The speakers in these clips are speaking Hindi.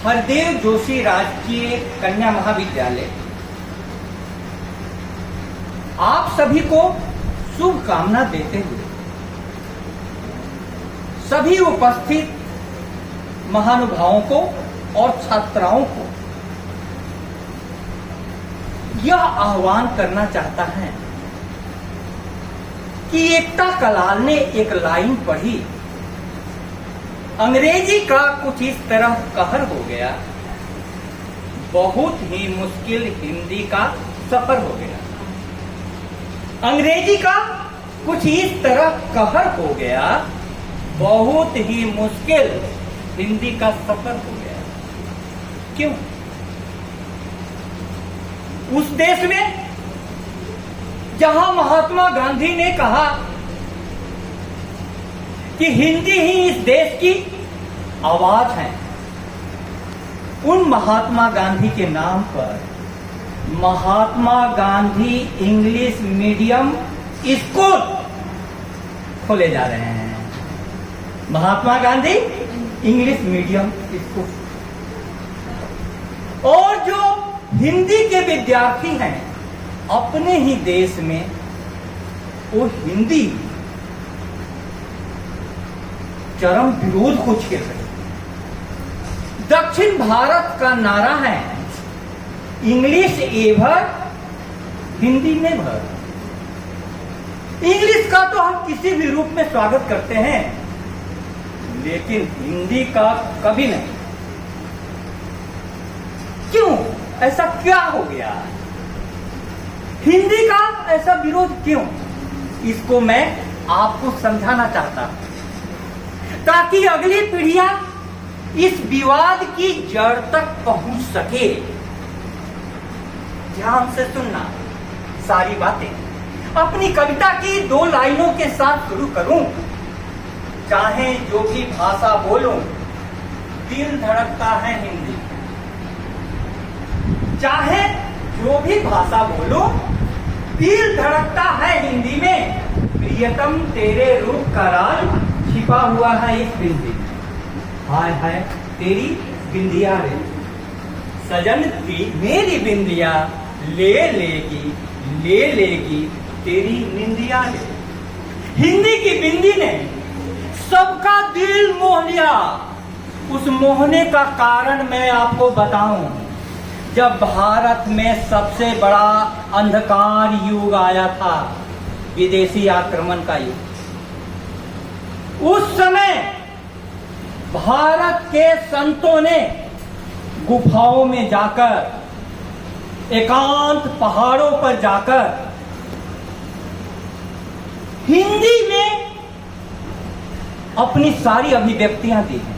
हरदेव जोशी राजकीय कन्या महाविद्यालय आप सभी को शुभकामना देते हुए सभी उपस्थित महानुभावों को और छात्राओं को यह आह्वान करना चाहता है कि एकता कलाल ने एक लाइन पढ़ी, अंग्रेजी का कुछ इस तरह कहर हो गया, बहुत ही मुश्किल हिंदी का सफर हो गया। अंग्रेजी का कुछ इस तरह कहर हो गया, बहुत ही मुश्किल हिंदी का सफर हो गया। क्यों? उस देश में जहां महात्मा गांधी ने कहा कि हिंदी ही इस देश की आवाज है, उन महात्मा गांधी के नाम पर Mahatma Gandhi English medium school खोले जा रहे हैं। Mahatma Gandhi English medium school. और जो हिंदी के विद्यार्थी हैं अपने ही देश में, वो हिंदी चरम विरोध को छेड़ रहे। दक्षिण भारत का नारा है English ever, Hindi never. English का तो हम किसी भी रूप में स्वागत करते हैं, लेकिन हिंदी का कभी नहीं। क्यों? ऐसा क्या हो गया? हिंदी का ऐसा विरोध क्यों? इसको मैं आपको समझाना चाहता हूं ताकि अगली पीढ़ियां इस विवाद की जड़ तक पहुंच सके। ध्यान से सुनना सारी बातें। अपनी कविता की 2 लाइनों के साथ शुरू करूं। चाहे जो भी भाषा बोलूं, दिल धड़कता है हिंदी। चाहे जो भी भाषा बोलूं, दिल धड़कता है हिंदी में। प्रियतम तेरे रूप का राज छिपा हुआ है इस बिंदी में। हाय हाय तेरी बिंदिया रे सजन की मेरी बिंदिया, ले लेगी तेरी निंदिया ले। हिंदी की बिंदी ने सबका दिल मोह लिया। उस मोहने का कारण मैं आपको बताऊं। जब भारत में सबसे बड़ा अंधकार युग आया था, विदेशी आक्रमण का युग, उस समय भारत के संतों ने गुफाओं में जाकर, एकांत पहाड़ों पर जाकर हिंदी में अपनी सारी अभिव्यक्तियां दी हैं।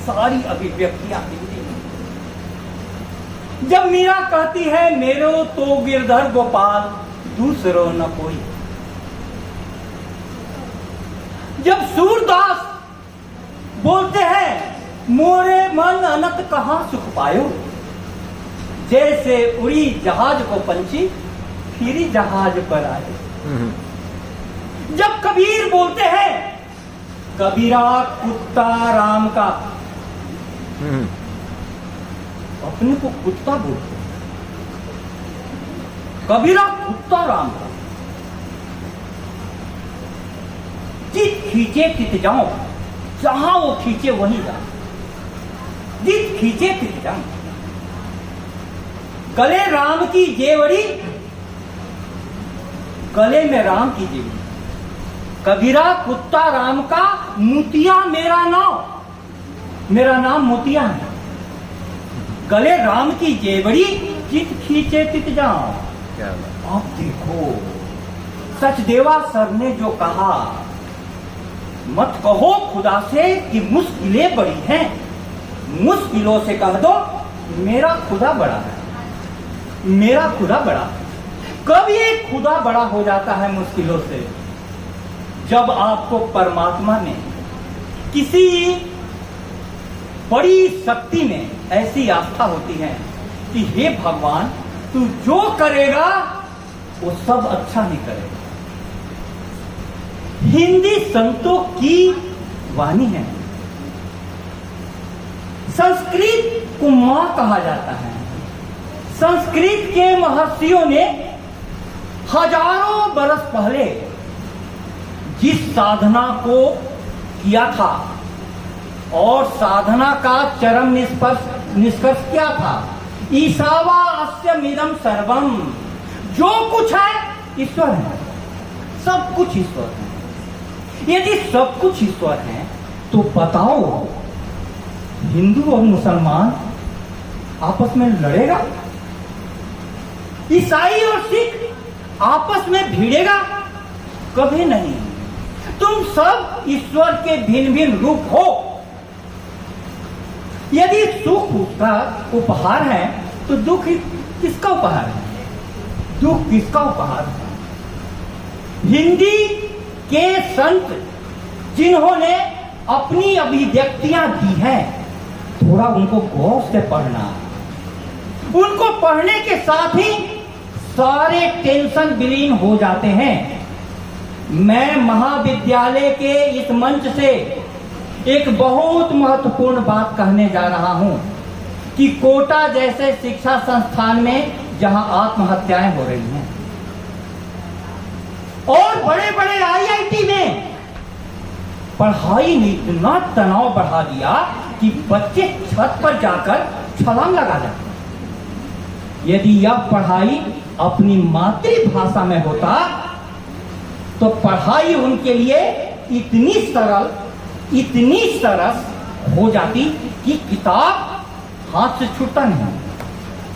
सारी अभिव्यक्तियां हिंदी में। जब मीरा कहती है मेरो तो गिरधर गोपाल, दूसरो न कोई। जब सूरदास बोलते हैं मोरे मन अनक कहां सुख पायो, जैसे उड़ी जहाज को पंछी फिरी जहाज पर आए। जब कबीर बोलते हैं कबीरा कुत्ता राम का, अपने को कुत्ता बोलते हैं। कबीरा कुत्ता राम का। जित खींचे तित जाऊं, जहां वो खींचे वहीं जाऊं। जित खींचे तित जाऊं। गले राम की जेवरी, गले में राम की जेवरी। कबीरा कुत्ता राम का, मोतिया मेरा नाम मोतिया है। गले राम की जेवरी, चित खींचे तित जाऊं। अब देखो सचदेवा सर ने जो कहा, मत कहो खुदा से कि मुश्किलें बड़ी हैं, मुश्किलों से कह दो मेरा खुदा बड़ा है। मेरा खुदा बड़ा है। कब ये खुदा बड़ा हो जाता है मुश्किलों से? जब आपको परमात्मा ने, किसी बड़ी शक्ति में ऐसी आस्था होती है कि हे भगवान तू जो करेगा वो सब अच्छा ही करेगा। हिंदी संतों की वाणी है। संस्कृत को मां कहा जाता है। संस्कृत के महर्षियों ने हजारों बरस पहले जिस साधना को किया था और साधना का चरम निष्कर्ष क्या था, ईशावा अस्यमिदं सर्वम, जो कुछ है ईश्वर है, सब कुछ ईश्वर है। यदि सब कुछ ईश्वर है तो बताओ, हिंदू और मुसलमान आपस में लड़ेगा? ईसाई और सिख आपस में भिड़ेगा? कभी नहीं। तुम सब ईश्वर के भिन्न भिन्न रूप हो। यदि सुख उसका उपहार है तो दुख किसका उपहार है? दुख किसका उपहार है? हिंदी के संत जिन्होंने अपनी अभिव्यक्तियां दी हैं, थोड़ा उनको गौर से पढ़ना। उनको पढ़ने के साथ ही सारे टेंशन विलीन हो जाते हैं। मैं महाविद्यालय के इस मंच से एक बहुत महत्वपूर्ण बात कहने जा रहा हूं कि कोटा जैसे शिक्षा संस्थान में जहां आत्महत्याएं हो रही हैं और बड़े बड़े आईआईटी में पढ़ाई ने इतना तनाव बढ़ा दिया कि बच्चे छत पर जाकर छलांग लगा जाते हैं। यदि यह पढ़ाई अपनी मातृभाषा में होता तो पढ़ाई उनके लिए इतनी सरल, इतनी सरस हो जाती कि किताब हाथ से छूटता नहीं,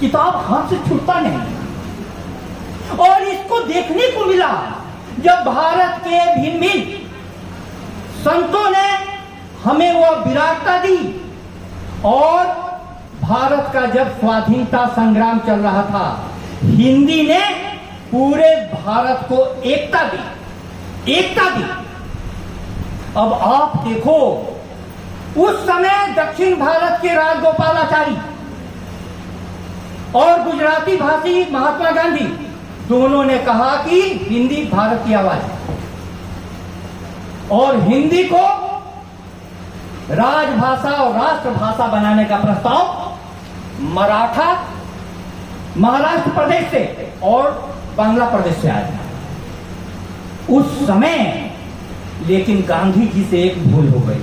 किताब हाथ से छूटता नहीं। और इसको देखने को मिला जब भारत के भिन्न भिन्न संतों ने हमें वो विराटता दी और भारत का जब स्वाधीनता संग्राम चल रहा था, हिंदी ने पूरे भारत को एकता दी, एकता दी। अब आप देखो, उस समय दक्षिण भारत के राजगोपालाचारी और गुजराती भाषी महात्मा गांधी दोनों ने कहा कि हिंदी भारत की आवाज है और हिंदी को राजभाषा और राष्ट्रभाषा बनाने का प्रस्ताव मराठा महाराष्ट्र प्रदेश से और बांग्ला प्रदेश से आया उस समय। लेकिन गांधी जी से एक भूल हो गई,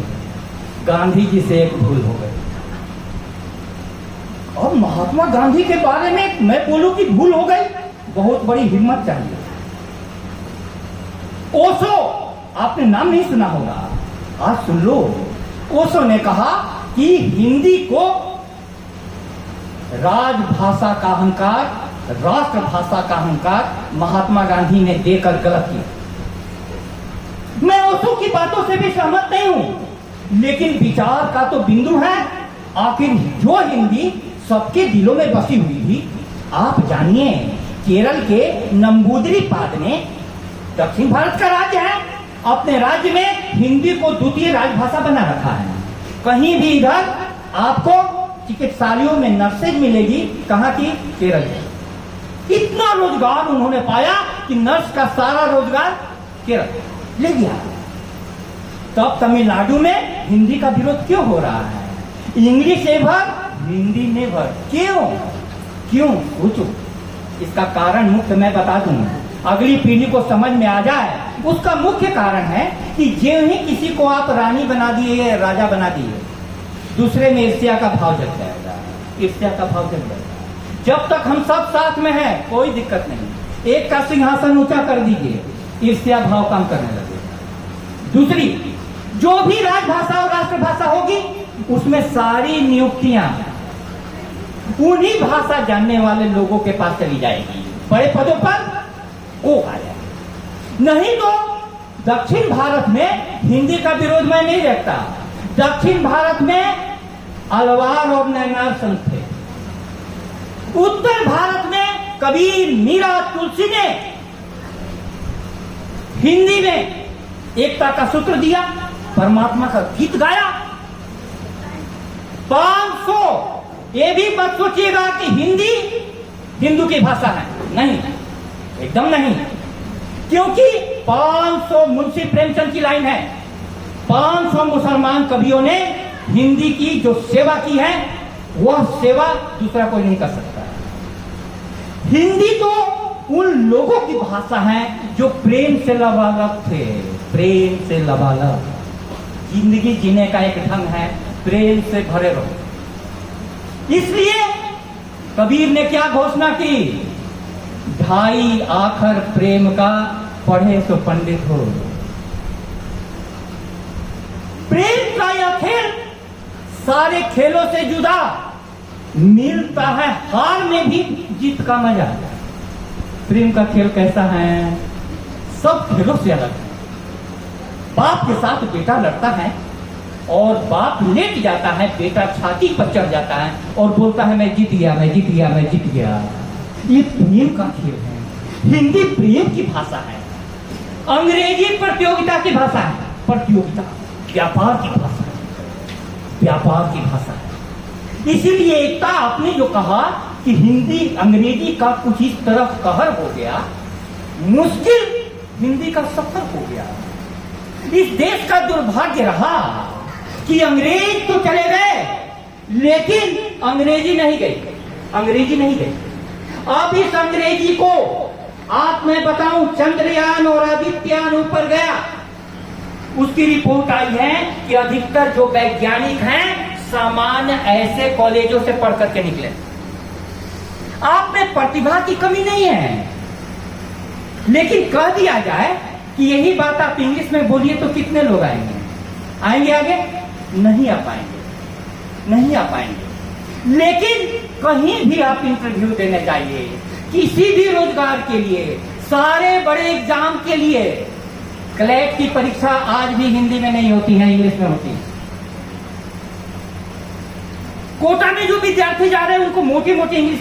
गांधी जी से एक भूल हो गई। और महात्मा गांधी के बारे में मैं बोलूं कि भूल हो गई, बहुत बड़ी हिम्मत चाहिए। ओशो, आपने नाम नहीं सुना होगा, आज सुन लो। ओशो ने कहा कि हिंदी को राजभाषा का अहंकार, राष्ट्रभाषा का अहंकार महात्मा गांधी ने देकर गलत किया। मैं ओशो की बातों से भी सहमत नहीं हूं, लेकिन विचार का तो बिंदु है। आखिर जो हिंदी सबके दिलों में बसी हुई थी, आप जानिए केरल के नंबूदिरीपाद ने, दक्षिण भारत का राज्य है, अपने राज्य में हिंदी को द्वितीय राजभाषा बना रखा है। कहीं भी इधर आपको चिकित्सालयों में नर्सेज मिलेगी, कहां की? केरल की। इतना रोजगार उन्होंने पाया कि नर्स का सारा रोजगार केरल ले गया। तब तमिलनाडु में हिंदी का विरोध क्यों हो रहा है? English ever, Hindi never. क्यों? क्यों? सोचो। इसका कारण मुख्य मैं बता दूंगा, अगली पीढ़ी को समझ में आ जाए। उसका मुख्य कारण है कि जो ही किसी को आप रानी बना दिए, राजा बना दिए, दूसरे में ईर्ष्या का भाव जग जाएगा, ईर्ष्या का भाव जग जाएगा। जब तक हम सब साथ में हैं कोई दिक्कत नहीं, एक का सिंहासन ऊंचा कर दीजिए, ईर्ष्या भाव काम करने लगेगा। दूसरी, जो भी राजभाषा और राष्ट्रभाषा होगी उसमें सारी नियुक्तियां उन्हीं भाषा जानने वाले लोगों के पास चली जाएगी, बड़े पदों पर वो आ जाएगा। नहीं तो दक्षिण भारत में हिंदी का विरोध मैं नहीं देखता। दक्षिण भारत में अलवार और नैनार संत थे। उत्तर भारत में कबीर, मीरा, तुलसी ने हिंदी में एकता का सूत्र दिया, परमात्मा का गीत गाया। 500, ये भी मत सोचिएगा कि हिंदी हिंदू की भाषा है, नहीं, एकदम नहीं। क्योंकि 500 मुंशी प्रेमचंद की लाइन है, 500 मुसलमान कवियों ने हिंदी की जो सेवा की है वह सेवा दूसरा कोई नहीं कर सकता। हिंदी तो उन लोगों की भाषा है जो प्रेम से लबालब थे, प्रेम से लबालब। जिंदगी जीने का एक ढंग है, प्रेम से भरे रहो। इसलिए कबीर ने क्या घोषणा की, ढाई आखर प्रेम का पढ़े तो पंडित हो। प्रेम का यह खेल सारे खेलों से जुदा, मिलता है हार में भी जीत का मजा। प्रेम का खेल कैसा है, सब खेलों से अलग है। बाप के साथ बेटा लड़ता है और बाप लेट जाता है, बेटा छाती पर चढ़ जाता है और बोलता है मैं जीत गया, मैं जीत गया, मैं जीत गया। ये प्रेम का खेल है। हिंदी प्रेम की भाषा है, अंग्रेजी प्रतियोगिता की भाषा है, प्रतियोगिता व्यापार की भाषा है, व्यापार की भाषा है। इसीलिए एकता आपने जो कहा कि हिंदी अंग्रेजी का कुछ इस तरफ कहर हो गया, मुश्किल हिंदी का सफर हो गया। इस देश का दुर्भाग्य रहा कि अंग्रेज तो चले गए लेकिन अंग्रेजी नहीं गई, अंग्रेजी नहीं गई। अब इस अंग्रेजी को आप मैं बताऊं, चंद्रयान और आदित्ययान ऊपर गया, उसकी रिपोर्ट आई है कि अधिकतर जो वैज्ञानिक हैं सामान्य ऐसे कॉलेजों से पढ़ करके निकले। आप में प्रतिभा की कमी नहीं है, लेकिन कह दिया जाए कि यही बात आप इंग्लिश में बोलिए तो कितने लोग आएंगे? आएंगे आगे? नहीं आ पाएंगे, नहीं आ पाएंगे। लेकिन कहीं भी आप इंटरव्यू देने जाइए, किसी भी रोजगार के लिए, सारे बड़े एग्जाम के लिए, क्लैट की परीक्षा आज भी हिंदी में नहीं होती है, इंग्लिश में होती है। कोटा में जो विद्यार्थी जा रहे हैं उनको मोटी मोटी इंग्लिश में